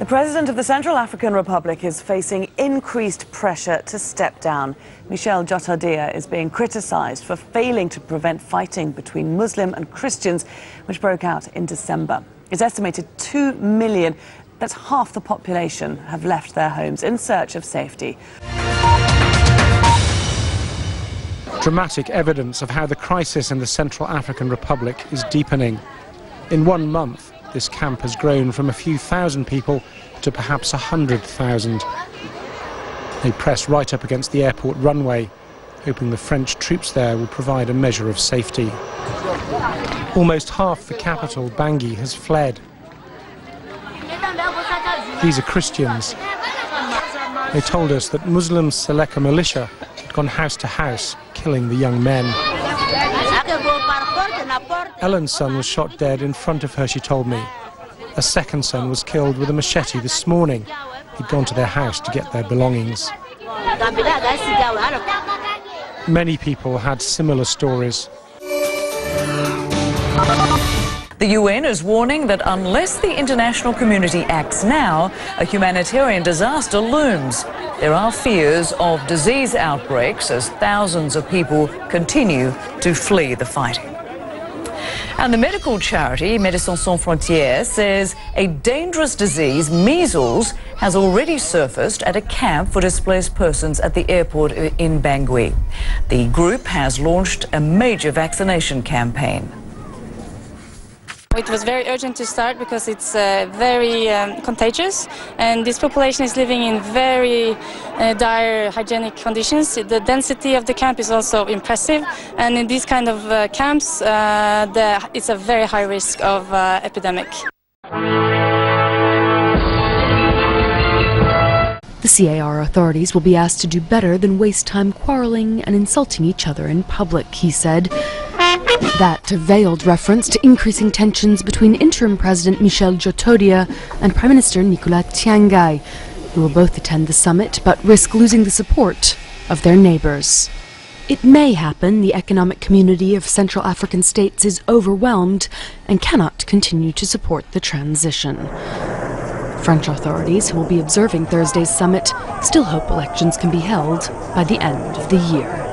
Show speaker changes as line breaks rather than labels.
The president of the Central African Republic is facing increased pressure to step down. Michel Djotodia is being criticised for failing to prevent fighting between Muslim and Christians, which broke out in December. It's estimated 2 million, that's half the population, have left their homes in search of safety.
Dramatic evidence of how the crisis in the Central African Republic is deepening. In 1 month, this camp has grown from a few thousand people to perhaps 100,000. They press right up against the airport runway, hoping the French troops there will provide a measure of safety. Almost half the capital, Bangui, has fled. These are Christians. They told us that Muslim Seleka militia had gone house to house, killing the young men. Ellen's son was shot dead in front of her, she told me. A second son was killed with a machete this morning. He'd gone to their house to get their belongings. Many people had similar stories.
The UN is warning that unless the international community acts now, a humanitarian disaster looms. There are fears of disease outbreaks as thousands of people continue to flee the fighting. And the medical charity Médecins Sans Frontières says a dangerous disease, measles, has already surfaced at a camp for displaced persons at the airport in Bangui. The group has launched a major vaccination campaign.
It was very urgent to start because it's very contagious, and this population is living in very dire hygienic conditions. The density of the camp is also impressive, and in these kind of camps it's a very high risk of epidemic.
The CAR authorities will be asked to do better than waste time quarreling and insulting each other in public, he said. That a veiled reference to increasing tensions between interim President Michel Djotodia and Prime Minister Nicolas Tiangai, who will both attend the summit but risk losing the support of their neighbours. It may happen the economic community of Central African states is overwhelmed and cannot continue to support the transition. French authorities, who will be observing Thursday's summit, still hope elections can be held by the end of the year.